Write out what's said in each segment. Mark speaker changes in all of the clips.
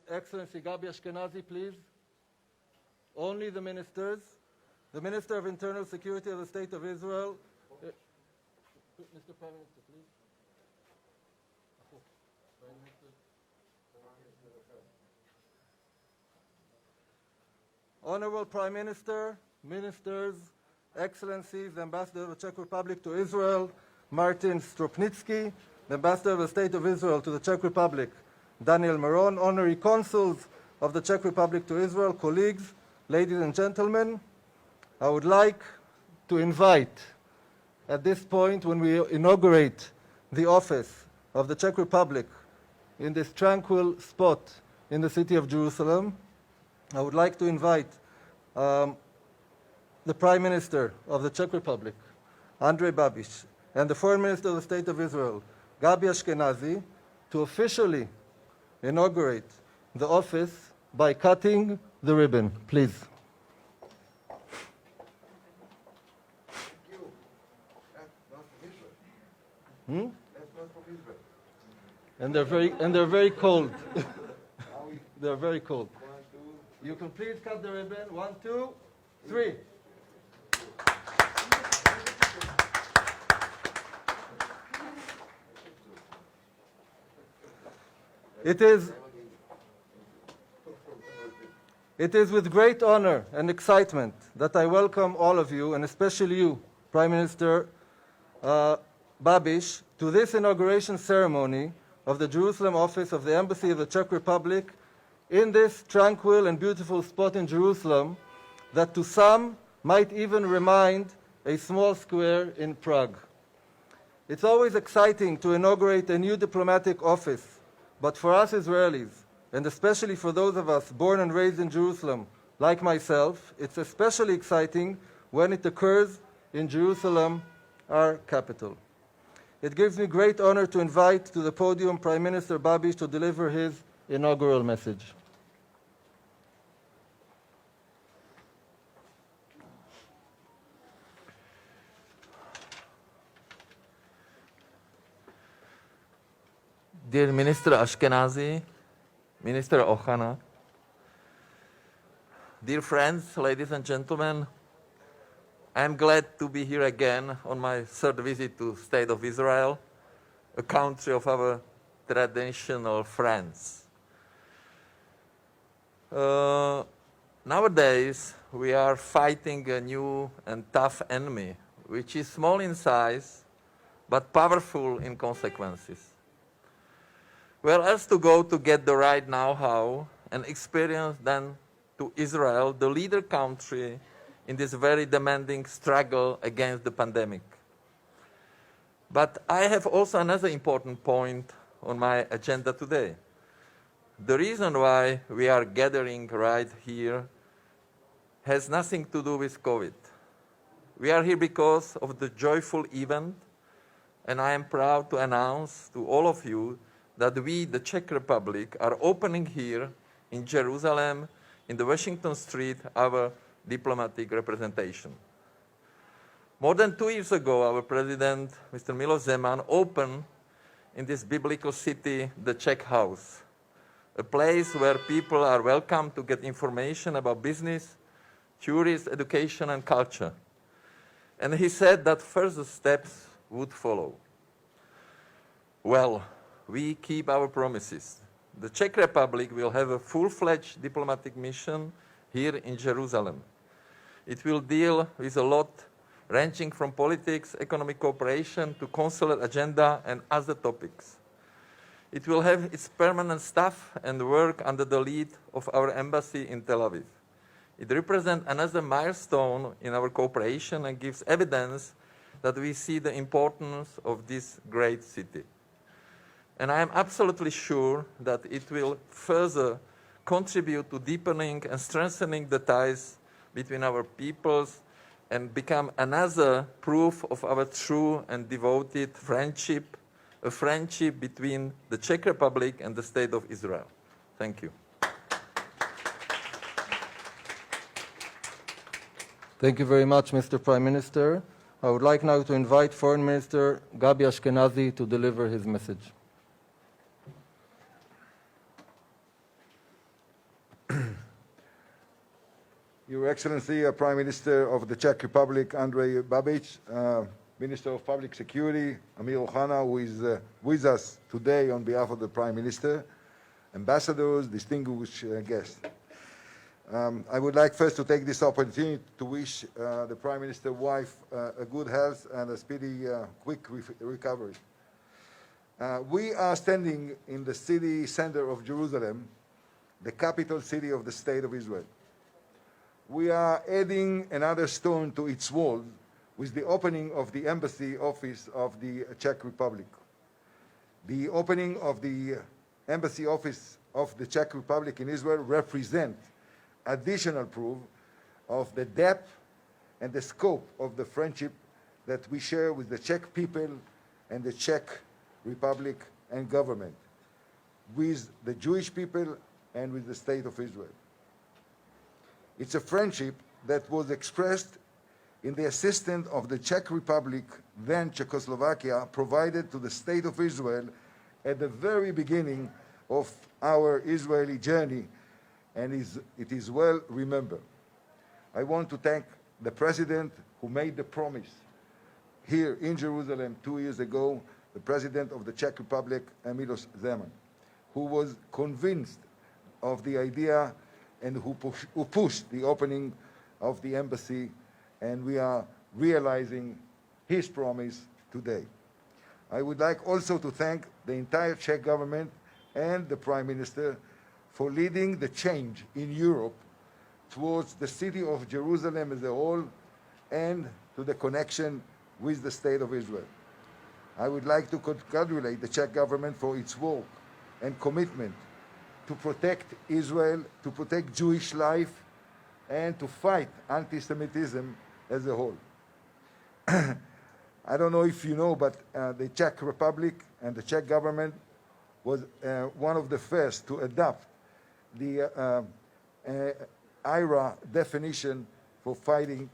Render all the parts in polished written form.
Speaker 1: Excellency Gabi Ashkenazi, please. Only the ministers. The Minister of Internal Security of the State of Israel. Mr. Prime Minister, please. Prime Minister. Honorable Prime Minister, Ministers, Excellencies, the Ambassador of the Czech Republic to Israel, Martin Stropnitsky, the Ambassador of the State of Israel to the Czech Republic, Daniel Meron, Honorary Consuls of the Czech Republic to Israel, colleagues, ladies and gentlemen, I would like to invite, at this point when we inaugurate the office of the Czech Republic in this tranquil spot in the city of Jerusalem, I would like to invite the Prime Minister of the Czech Republic, Andrej Babiš, and the Foreign Minister of the State of Israel, Gabi Ashkenazi, to officially inaugurate the office by cutting the ribbon. Please. Hmm? And they're very cold. They're very cold. You can please cut the ribbon. 1, 2, 3. It is with great honor and excitement that I welcome all of you, and especially you, Prime Minister Babiš, to this inauguration ceremony of the Jerusalem office of the Embassy of the Czech Republic in this tranquil and beautiful spot in Jerusalem that to some might even remind a small square in Prague. It's always exciting to inaugurate a new diplomatic office, but for us Israelis, and especially for those of us born and raised in Jerusalem, like myself, it's especially exciting when it occurs in Jerusalem, our capital. It gives me great honor to invite to the podium Prime Minister Babiš to deliver his inaugural message.
Speaker 2: Dear Minister Ashkenazi, Minister Ochana, dear friends, ladies and gentlemen, I am glad to be here again on my third visit to the State of Israel, a country of our traditional friends. Nowadays, we are fighting a new and tough enemy, which is small in size, but powerful in consequences. Where else to go to get the right know-how and experience than to Israel, the leader country in this very demanding struggle against the pandemic. But I have also another important point on my agenda today. The reason why we are gathering right here has nothing to do with COVID. We are here because of the joyful event, and I am proud to announce to all of you that we, the Czech Republic, are opening here in Jerusalem, in the Washington Street, our diplomatic representation. More than 2 years ago, our president, Mr. Miloš Zeman, opened in this biblical city the Czech House, a place where people are welcome to get information about business, tourists, education, and culture. And he said that further steps would follow. Well, we keep our promises. The Czech Republic will have a full-fledged diplomatic mission here in Jerusalem. It will deal with a lot ranging from politics, economic cooperation, to consular agenda and other topics. It will have its permanent staff and work under the lead of our embassy in Tel Aviv. It represents another milestone in our cooperation and gives evidence that we see the importance of this great city. And I am absolutely sure that it will further contribute to deepening and strengthening the ties between our peoples and become another proof of our true and devoted friendship, a friendship between the Czech Republic and the State of Israel. Thank you.
Speaker 1: Thank you very much, Mr. Prime Minister. I would like now to invite Foreign Minister Gabi Ashkenazi to deliver his message.
Speaker 3: Your Excellency, Prime Minister of the Czech Republic, Andrej Babiš, Minister of Public Security, Amir Ohana, who is with us today on behalf of the Prime Minister, ambassadors, distinguished guests. I would like first to take this opportunity to wish the Prime Minister's wife a good health and a speedy, quick recovery. We are standing in the city center of Jerusalem, the capital city of the State of Israel. We are adding another stone to its walls with the opening of the embassy office of the Czech Republic. The opening of the embassy office of the Czech Republic in Israel represents additional proof of the depth and the scope of the friendship that we share with the Czech people and the Czech Republic and government, with the Jewish people and with the State of Israel. It's a friendship that was expressed in the assistance of the Czech Republic, then Czechoslovakia, provided to the State of Israel at the very beginning of our Israeli journey, and it is well remembered. I want to thank the President who made the promise here in Jerusalem 2 years ago, the President of the Czech Republic, Miloš Zeman, who was convinced of the idea and who pushed the opening of the embassy, and we are realizing his promise today. I would like also to thank the entire Czech government and the Prime Minister for leading the change in Europe towards the city of Jerusalem as a whole and to the connection with the State of Israel. I would like to congratulate the Czech government for its work and commitment to protect Israel, to protect Jewish life, and to fight anti-Semitism as a whole. I don't know if you know, but the Czech Republic and the Czech government was one of the first to adopt the IRA definition for fighting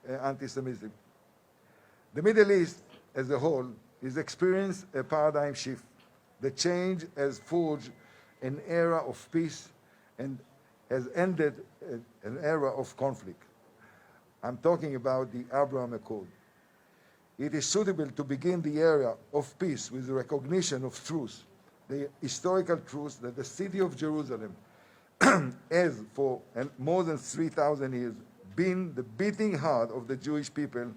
Speaker 3: anti-Semitism. The Middle East as a whole is experiencing a paradigm shift. The change has forged an era of peace and has ended an era of conflict. I'm talking about the Abraham Accord. It is suitable to begin the era of peace with the recognition of truth, the historical truth that the city of Jerusalem has for more than 3,000 years been the beating heart of the Jewish people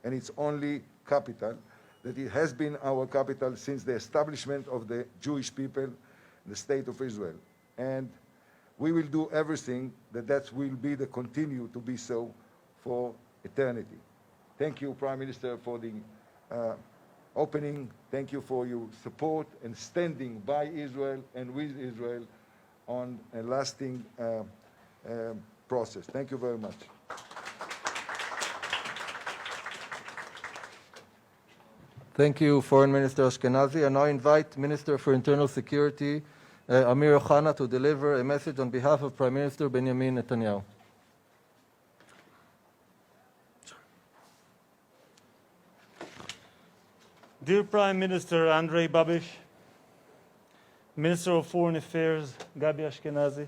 Speaker 3: and its only capital, that it has been our capital since the establishment of the Jewish people, the State of Israel. And we will do everything that will be the continue to be so for eternity. Thank you, Prime Minister, for the opening. Thank you for your support and standing by Israel and with Israel on a lasting process. Thank you very much.
Speaker 1: Thank you, Foreign Minister Ashkenazi. I now invite Minister for Internal Security, Amir Ohana, to deliver a message on behalf of Prime Minister Benjamin Netanyahu.
Speaker 4: Dear Prime Minister Andrej Babiš, Minister of Foreign Affairs Gabi Ashkenazi,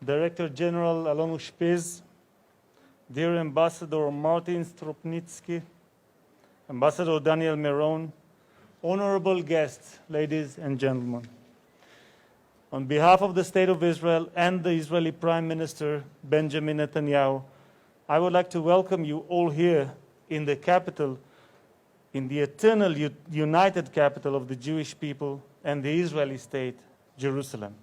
Speaker 4: Director General Alon Ushpiz, dear Ambassador Martin Stropnitsky, Ambassador Daniel Meron, honorable guests, ladies and gentlemen. On behalf of the State of Israel and the Israeli Prime Minister Benjamin Netanyahu, I would like to welcome you all here in the capital, in the eternal united capital of the Jewish people and the Israeli state, Jerusalem.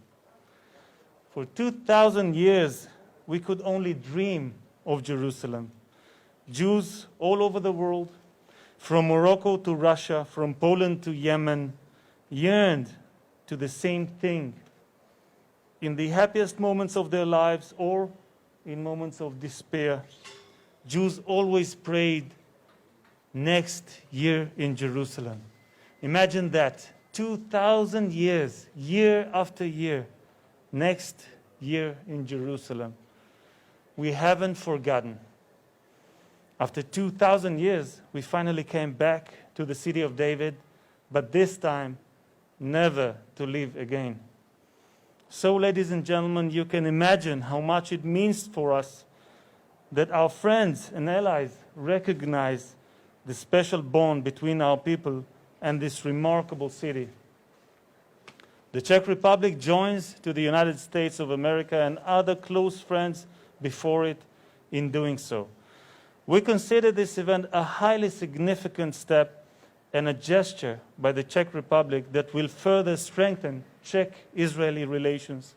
Speaker 4: For 2,000 years, we could only dream of Jerusalem. Jews all over the world, from Morocco to Russia, from Poland to Yemen, yearned to the same thing. In the happiest moments of their lives or in moments of despair, Jews always prayed, next year in Jerusalem. Imagine that, 2,000 years, year after year, next year in Jerusalem. We haven't forgotten. After 2,000 years, we finally came back to the city of David, but this time, never to live again. So, ladies and gentlemen, you can imagine how much it means for us that our friends and allies recognize the special bond between our people and this remarkable city. The Czech Republic joins to the United States of America and other close friends before it in doing so. We consider this event a highly significant step and a gesture by the Czech Republic that will further strengthen Czech-Israeli relations.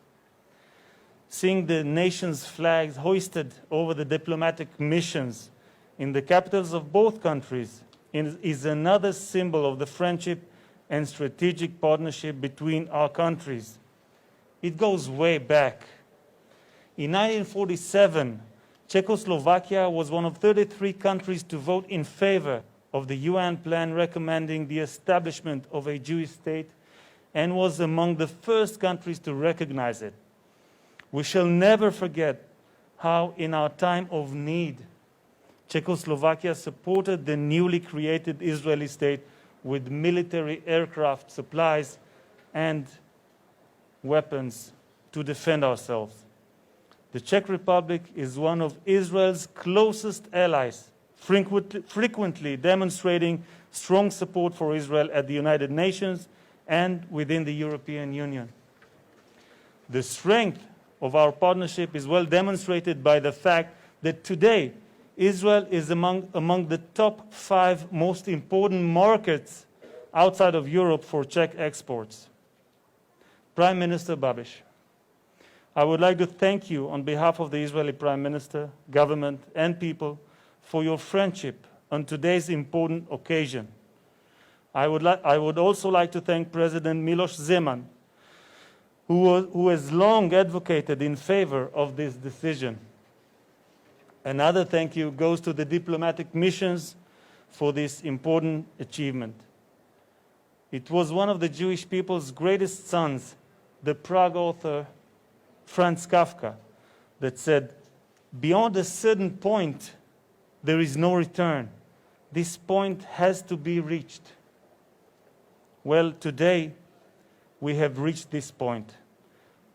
Speaker 4: Seeing the nation's flags hoisted over the diplomatic missions in the capitals of both countries is another symbol of the friendship and strategic partnership between our countries. It goes way back. In 1947, Czechoslovakia was one of 33 countries to vote in favor of the UN plan recommending the establishment of a Jewish state and was among the first countries to recognize it. We shall never forget how, in our time of need, Czechoslovakia supported the newly created Israeli state with military aircraft supplies and weapons to defend ourselves. The Czech Republic is one of Israel's closest allies, frequently demonstrating strong support for Israel at the United Nations and within the European Union. The strength of our partnership is well demonstrated by the fact that today Israel is among the top 5 most important markets outside of Europe for Czech exports. Prime Minister Babiš, I would like to thank you on behalf of the Israeli Prime Minister, government, and people for your friendship on today's important occasion. I would also like to thank President Miloš Zeman, who has long advocated in favor of this decision. Another thank you goes to the diplomatic missions for this important achievement. It was one of the Jewish people's greatest sons, the Prague author Franz Kafka, that said, "Beyond a certain point, there is no return. This point has to be reached." Well, today, we have reached this point.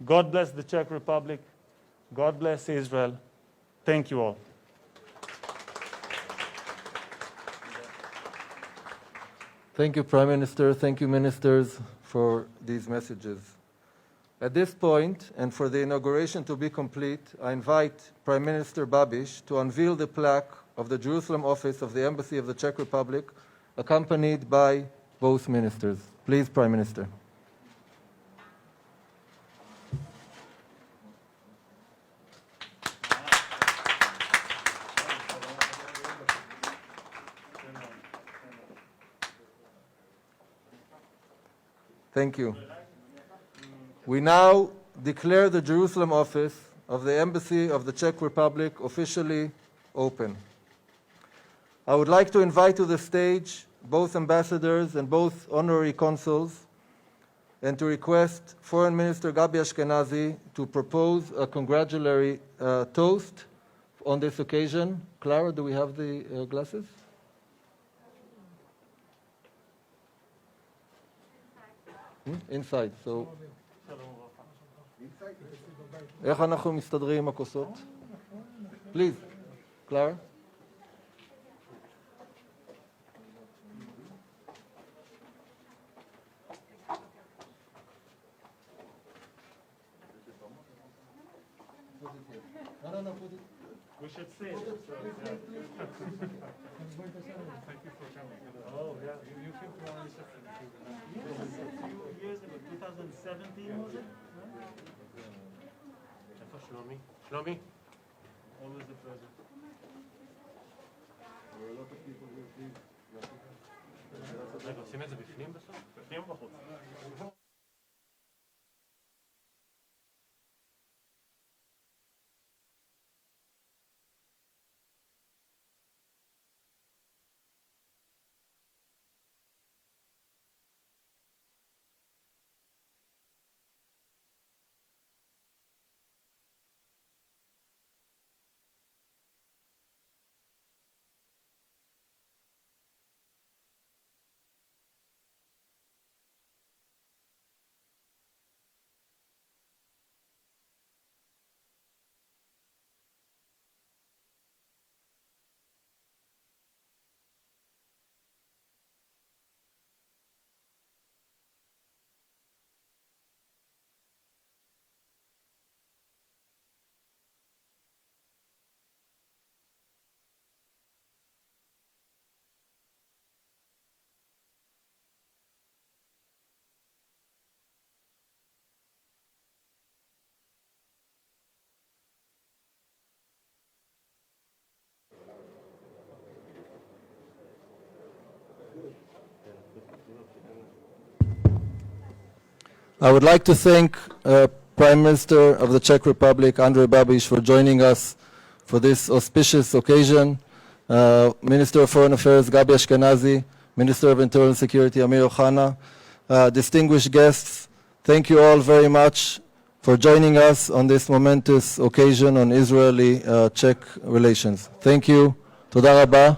Speaker 4: God bless the Czech Republic. God bless Israel. Thank you all.
Speaker 1: Thank you, Prime Minister. Thank you, ministers, for these messages. At this point, and for the inauguration to be complete, I invite Prime Minister Babiš to unveil the plaque of the Jerusalem office of the Embassy of the Czech Republic, accompanied by both ministers. Please, Prime Minister. Thank you. We now declare the Jerusalem office of the Embassy of the Czech Republic officially open. I would like to invite to the stage both ambassadors and both honorary consuls, and to request Foreign Minister Gabi Ashkenazi to propose a congratulatory toast on this occasion. Clara, do we have the glasses? Inside. So, איך אנחנו מסתדרים עם הכוסות? Please, Clara. No, put it.
Speaker 4: We should see it. Thank you for coming. Oh, yeah. You came to our reception. Yes, a few years ago, 2017, was it? איפה שלומי? שלומי? Always a pleasure. רגע, עושים את זה בפנים בסוף? בפנים או בחוץ?
Speaker 1: I would like to thank Prime Minister of the Czech Republic, Andrej Babiš, for joining us for this auspicious occasion. Minister of Foreign Affairs, Gabi Ashkenazi, Minister of Internal Security, Amir Ohana, distinguished guests, thank you all very much for joining us on this momentous occasion on Israeli-Czech relations. Thank you. Toda rabba.